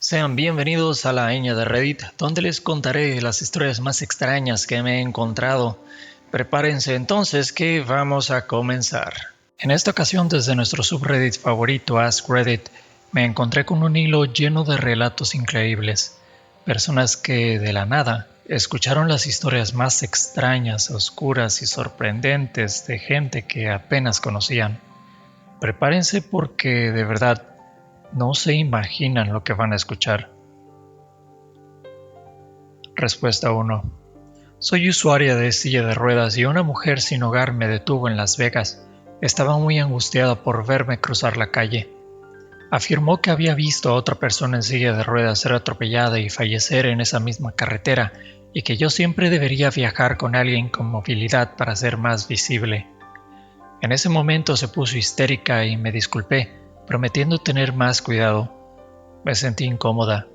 Sean bienvenidos a la Ña de Reddit, donde les contaré las historias más extrañas que me he encontrado. Prepárense entonces que vamos a comenzar. En esta ocasión, desde nuestro subreddit favorito, Ask Reddit, me encontré con un hilo lleno de relatos increíbles. Personas que, de la nada, escucharon las historias más extrañas, oscuras y sorprendentes de gente que apenas conocían. Prepárense porque, de verdad, no se imaginan lo que van a escuchar. Respuesta 1. Soy usuaria de silla de ruedas y una mujer sin hogar me detuvo en Las Vegas. Estaba muy angustiada por verme cruzar la calle. Afirmó que había visto a otra persona en silla de ruedas ser atropellada y fallecer en esa misma carretera y que yo siempre debería viajar con alguien con movilidad para ser más visible. En ese momento se puso histérica y me disculpé, prometiendo tener más cuidado. Me sentí incómoda.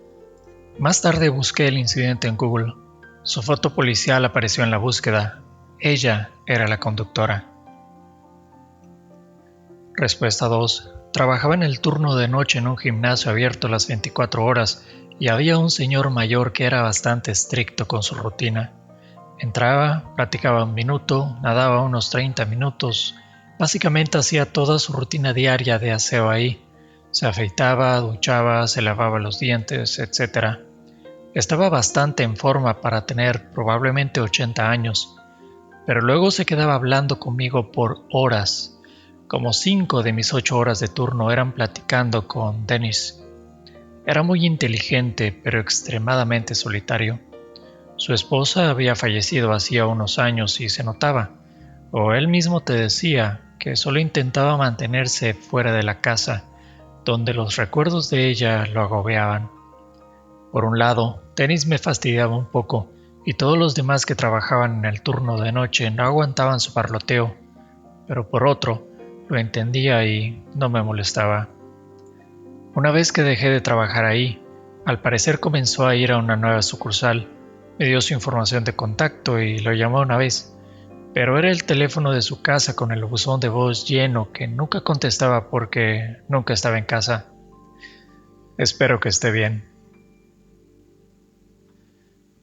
Más tarde busqué el incidente en Google. Su foto policial apareció en la búsqueda. Ella era la conductora. Respuesta 2. Trabajaba en el turno de noche en un gimnasio abierto las 24 horas y había un señor mayor que era bastante estricto con su rutina. Entraba, platicaba un minuto, nadaba unos 30 minutos. Básicamente hacía toda su rutina diaria de aseo ahí. Se afeitaba, duchaba, se lavaba los dientes, etc. Estaba bastante en forma para tener probablemente 80 años, pero luego se quedaba hablando conmigo por horas. Como 5 de mis 8 horas de turno eran platicando con Dennis. Era muy inteligente, pero extremadamente solitario. Su esposa había fallecido hacía unos años y se notaba, o él mismo te decía, que solo intentaba mantenerse fuera de la casa, donde los recuerdos de ella lo agobiaban. Por un lado, Dennis me fastidiaba un poco, y todos los demás que trabajaban en el turno de noche no aguantaban su parloteo, pero por otro, lo entendía y no me molestaba. Una vez que dejé de trabajar ahí, al parecer comenzó a ir a una nueva sucursal, me dio su información de contacto y lo llamó una vez, pero era el teléfono de su casa con el buzón de voz lleno que nunca contestaba porque nunca estaba en casa. Espero que esté bien.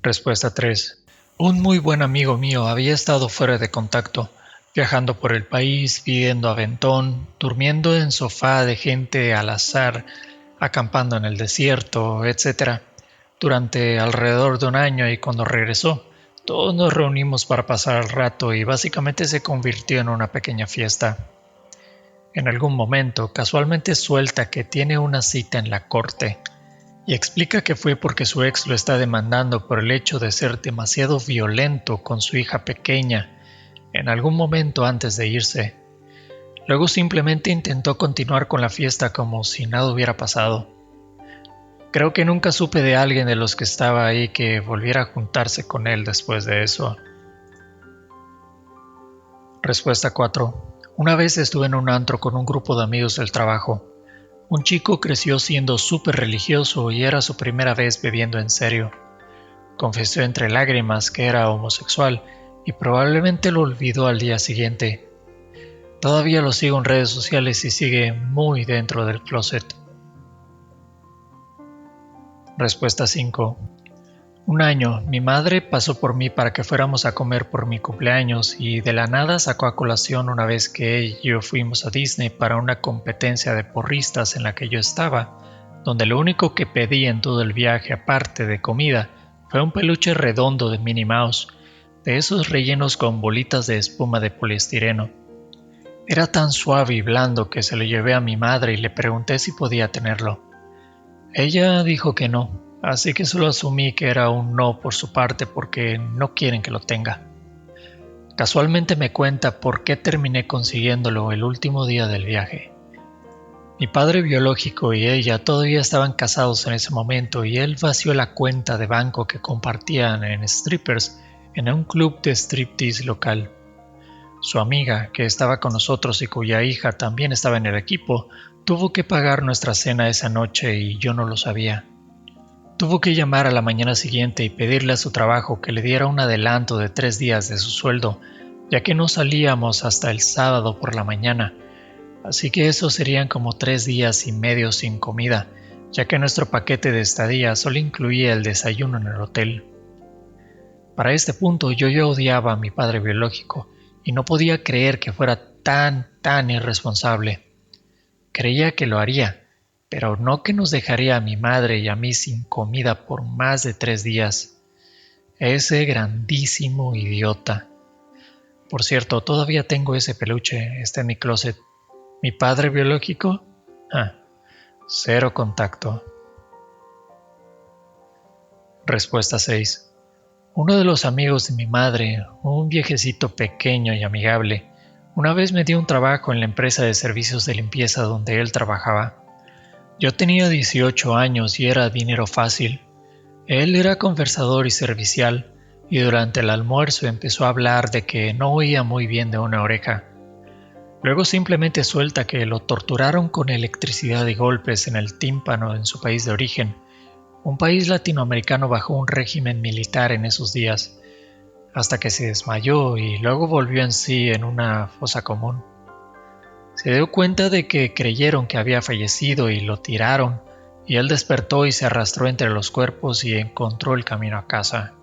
Respuesta 3. Un muy buen amigo mío había estado fuera de contacto, viajando por el país, pidiendo aventón, durmiendo en sofá de gente al azar, acampando en el desierto, etc. Durante alrededor de un año, y cuando regresó, todos nos reunimos para pasar el rato y básicamente se convirtió en una pequeña fiesta. En algún momento, casualmente suelta que tiene una cita en la corte y explica que fue porque su ex lo está demandando por el hecho de ser demasiado violento con su hija pequeña en algún momento antes de irse. Luego simplemente intentó continuar con la fiesta como si nada hubiera pasado. Creo que nunca supe de alguien de los que estaba ahí que volviera a juntarse con él después de eso. Respuesta 4. Una vez estuve en un antro con un grupo de amigos del trabajo. Un chico creció siendo súper religioso y era su primera vez bebiendo en serio. Confesó entre lágrimas que era homosexual y probablemente lo olvidó al día siguiente. Todavía lo sigo en redes sociales y sigue muy dentro del closet. Respuesta 5. Un año, mi madre pasó por mí para que fuéramos a comer por mi cumpleaños y de la nada sacó a colación una vez que ella y yo fuimos a Disney para una competencia de porristas en la que yo estaba, donde lo único que pedí en todo el viaje aparte de comida fue un peluche redondo de Minnie Mouse, de esos rellenos con bolitas de espuma de poliestireno. Era tan suave y blando que se lo llevé a mi madre y le pregunté si podía tenerlo. Ella dijo que no, así que solo asumí que era un no por su parte porque no quieren que lo tenga. Casualmente me cuenta por qué terminé consiguiéndolo el último día del viaje. Mi padre biológico y ella todavía estaban casados en ese momento y él vació la cuenta de banco que compartían en strippers en un club de striptease local. Su amiga, que estaba con nosotros y cuya hija también estaba en el equipo, tuvo que pagar nuestra cena esa noche y yo no lo sabía. Tuvo que llamar a la mañana siguiente y pedirle a su trabajo que le diera un adelanto de 3 días de su sueldo, ya que no salíamos hasta el sábado por la mañana, así que eso serían como 3 días y medio sin comida, ya que nuestro paquete de estadía solo incluía el desayuno en el hotel. Para este punto yo ya odiaba a mi padre biológico y no podía creer que fuera tan irresponsable. Creía que lo haría, pero no que nos dejaría a mi madre y a mí sin comida por más de 3 días. Ese grandísimo idiota. Por cierto, todavía tengo ese peluche, está en mi closet. ¿Mi padre biológico? Cero contacto. Respuesta 6. Uno de los amigos de mi madre, un viejecito pequeño y amigable, una vez me dio un trabajo en la empresa de servicios de limpieza donde él trabajaba. Yo tenía 18 años y era dinero fácil. Él era conversador y servicial, y durante el almuerzo empezó a hablar de que no oía muy bien de una oreja. Luego simplemente suelta que lo torturaron con electricidad y golpes en el tímpano en su país de origen, un país latinoamericano bajo un régimen militar en esos días, hasta que se desmayó y luego volvió en sí en una fosa común. Se dio cuenta de que creyeron que había fallecido y lo tiraron, y él despertó y se arrastró entre los cuerpos y encontró el camino a casa.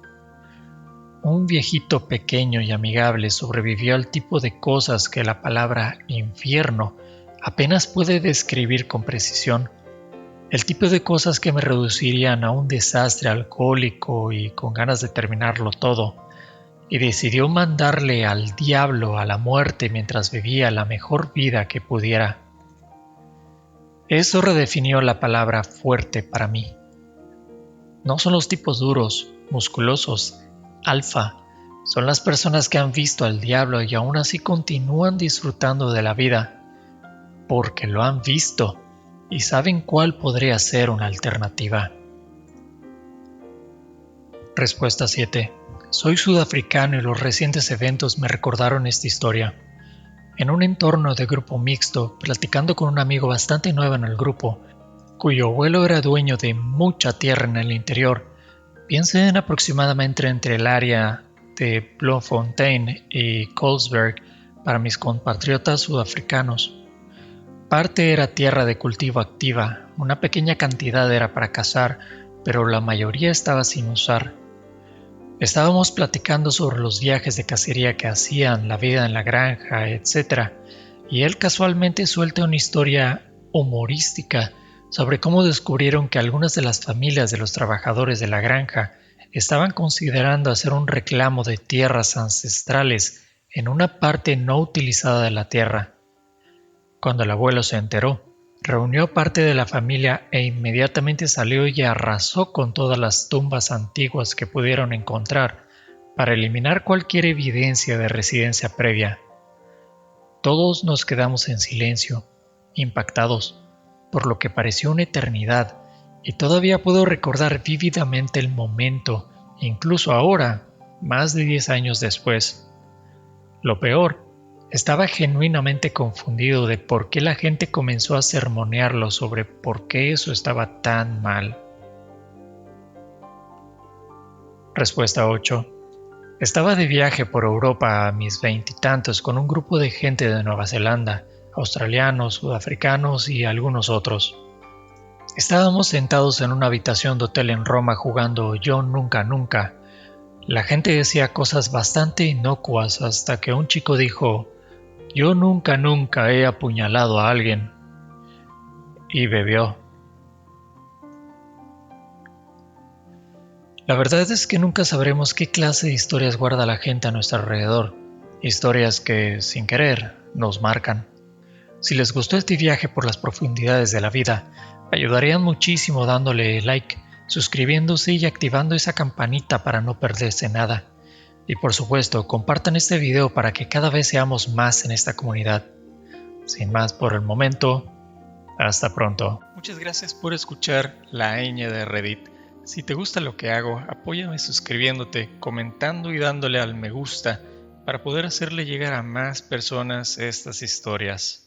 Un viejito pequeño y amigable sobrevivió al tipo de cosas que la palabra infierno apenas puede describir con precisión, el tipo de cosas que me reducirían a un desastre alcohólico y con ganas de terminarlo todo, y decidió mandarle al diablo a la muerte mientras vivía la mejor vida que pudiera. Eso redefinió la palabra fuerte para mí. No son los tipos duros, musculosos, alfa, son las personas que han visto al diablo y aún así continúan disfrutando de la vida, porque lo han visto y saben cuál podría ser una alternativa. Respuesta 7. Soy sudafricano y los recientes eventos me recordaron esta historia. En un entorno de grupo mixto, platicando con un amigo bastante nuevo en el grupo, cuyo abuelo era dueño de mucha tierra en el interior, piensen en aproximadamente entre el área de Bloemfontein y Colesberg para mis compatriotas sudafricanos. Parte era tierra de cultivo activa, una pequeña cantidad era para cazar, pero la mayoría estaba sin usar. Estábamos platicando sobre los viajes de cacería que hacían, la vida en la granja, etc. Y él casualmente suelta una historia humorística sobre cómo descubrieron que algunas de las familias de los trabajadores de la granja estaban considerando hacer un reclamo de tierras ancestrales en una parte no utilizada de la tierra. Cuando el abuelo se enteró, reunió parte de la familia e inmediatamente salió y arrasó con todas las tumbas antiguas que pudieron encontrar para eliminar cualquier evidencia de residencia previa. Todos nos quedamos en silencio, impactados, por lo que pareció una eternidad, y todavía puedo recordar vívidamente el momento, incluso ahora, más de 10 años después. Lo peor, estaba genuinamente confundido de por qué la gente comenzó a sermonearlo sobre por qué eso estaba tan mal. Respuesta 8. Estaba de viaje por Europa a mis 20 y tantos con un grupo de gente de Nueva Zelanda, australianos, sudafricanos y algunos otros. Estábamos sentados en una habitación de hotel en Roma jugando Yo Nunca Nunca. La gente decía cosas bastante inocuas hasta que un chico dijo: «Yo nunca he apuñalado a alguien», y bebió. La verdad es que nunca sabremos qué clase de historias guarda la gente a nuestro alrededor, historias que, sin querer, nos marcan. Si les gustó este viaje por las profundidades de la vida, ayudarían muchísimo dándole like, suscribiéndose y activando esa campanita para no perderse nada. Y por supuesto, compartan este video para que cada vez seamos más en esta comunidad. Sin más por el momento, hasta pronto. Muchas gracias por escuchar La Ñ de Reddit. Si te gusta lo que hago, apóyame suscribiéndote, comentando y dándole al me gusta para poder hacerle llegar a más personas estas historias.